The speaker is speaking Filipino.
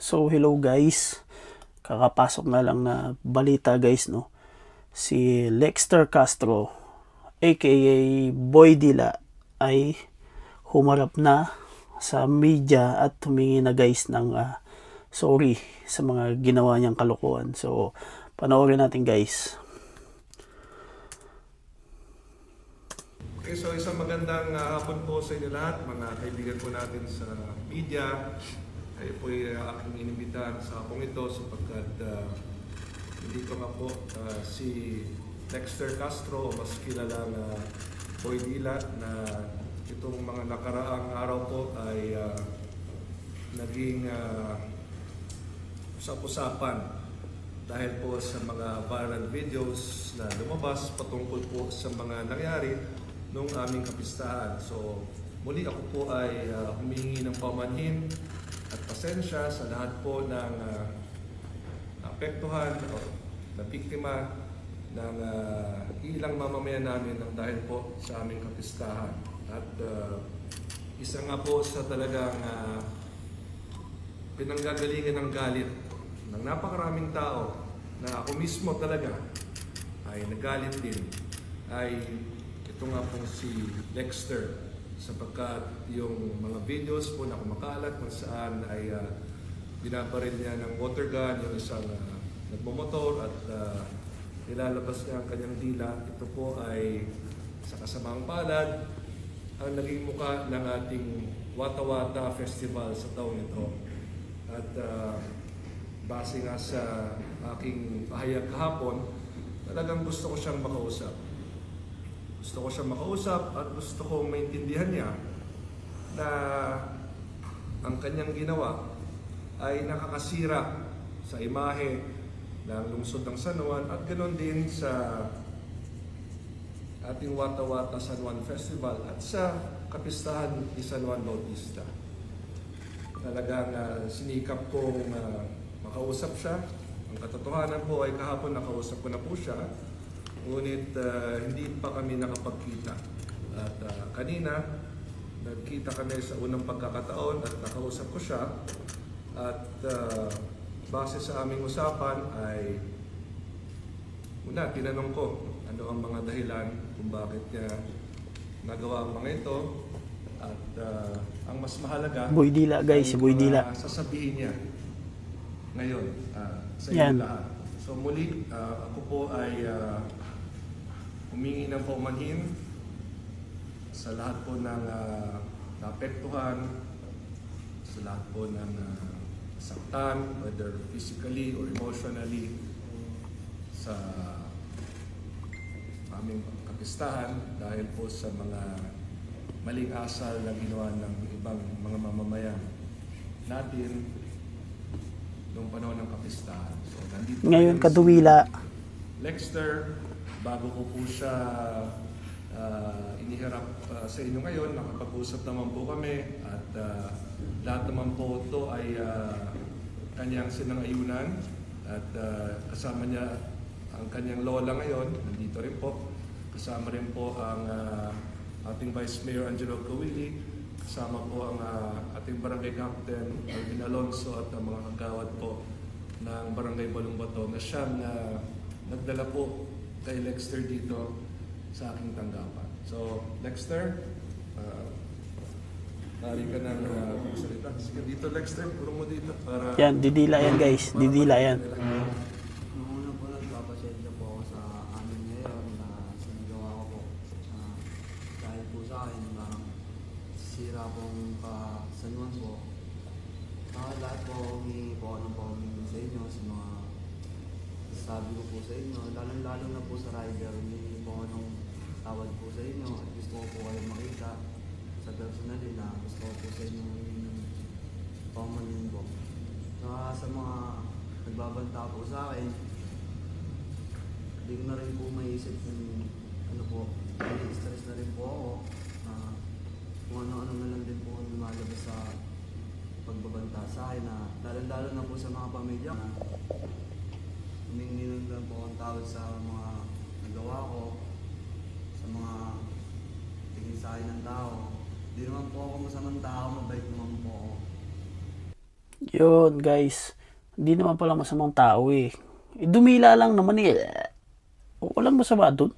So hello guys, kakapasok nga lang na balita guys, no. Si Lexter Castro aka Boy Dila ay humarap na sa media at humingi na guys ng sorry sa mga ginawa niyang kalokohan. So panoorin natin guys. Okay, so isang magandang hapon po sa inyo lahat, mga kaibigan po natin sa media. Kayo po ay aking inimbitahan sa hapong ito sapagkat dito nga po si Lexter Castro, o mas kilala na Boy Dila, na itong mga nakaraang araw po ay naging usap-usapan dahil po sa mga viral videos na lumabas patungkol po sa mga nangyari nung aming kapistahan. So muli ako po ay humingi ng pamanhin at pasensya sa lahat po ng apektuhan o na biktima ng ilang mamamayan namin ng dahil po sa aming kapistahan. At isa nga po sa talagang pinanggagalingan ng galit ng napakaraming tao na ako mismo talaga ay nagalit din ay ito nga po si Lexter, sapagkat yung mga videos po na kumakalat kung saan ay binabaril niya ng water gun yung isang nagmumotor at nilalabas niya ang kanyang dila. Ito po ay sa kasamang palad ang naging muka ng ating Wata-Wata Festival sa taong ito. At base nga sa aking pahayag kahapon, talagang gusto ko siyang makausap. Gusto ko siyang makausap at gusto ko maintindihan niya na ang kanyang ginawa ay nakakasira sa imahe ng lungsod ng San Juan at ganoon din sa ating Wata-Wata San Juan Festival at sa kapistahan ni San Juan Bautista. Talagang sinikap kong makausap siya. Ang katotohanan po ay kahapon nakausap ko na po siya, ngunit hindi pa kami nakapagkita. At kanina, nagkita kami sa unang pagkakataon at nakausap ko siya. At base sa aming usapan ay una, tinanong ko ano ang mga dahilan kung bakit niya nagawa ang mga ito. At ang mas mahalaga, Boy Dila guys, si Boy Dila. Sasabihin niya ngayon sa inyo lahat. So muli, ako po ay humingi ng paumanhin sa lahat po ng naapektuhan, sa lahat po ng saktan, whether physically or emotionally, sa aming kapistahan dahil po sa mga maling asal na ginawa ng ibang mga mamamayan natin noong panahon ng kapistahan. So, ngayon kaduwila Lexter, bago ko po siya iniharap sa inyo ngayon, nakapag-usap naman po kami at lahat naman po ito ay kanyang sinangayunan at kasama niya ang kanyang lola ngayon, nandito rin po. Kasama rin po ang ating Vice Mayor Angelo Kawili, kasama po ang ating Barangay Captain Alvin Alonso at ang mga kagawad po ng Barangay Balumbato na siyang nagdala po kay Lexter dito sa aking tanggapan. So, Lexter, tari ka ng magsalita. Sige dito, Lexter, puro mo dito para... Yan, didila yan guys, didila yan. Una po nagpapasensya po ako sa amin ngayon na sinagawa ko po. Dahil po sa akin na sira pong San Juan po. Lahat po humingi po ako ng paumanhin sa inyo sa mga sabi ko po sa inyo. Lalo na po sa rider, humingi po ako ng tawad po sa inyo at gusto ko po kayo makita sa personal din na gusto ko po sa inyo ng paumanhin po. Sa mga nagbabanta po sa akin, hindi ko na rin po maisip yung ano po, stress na rin po ako kung ano-ano na lang din po lumalabas sa pagbabanta sa akin na lalo na po sa mga pamilya na humingi lang po ang tawad sa mga nagawa ko, sa mga tingin sa akin ng tao. Hindi naman po ako masamang tao, mabait naman po ako. Yun, guys. Hindi naman pala masamang tao eh. Dumila lang naman eh. Walang masama dun.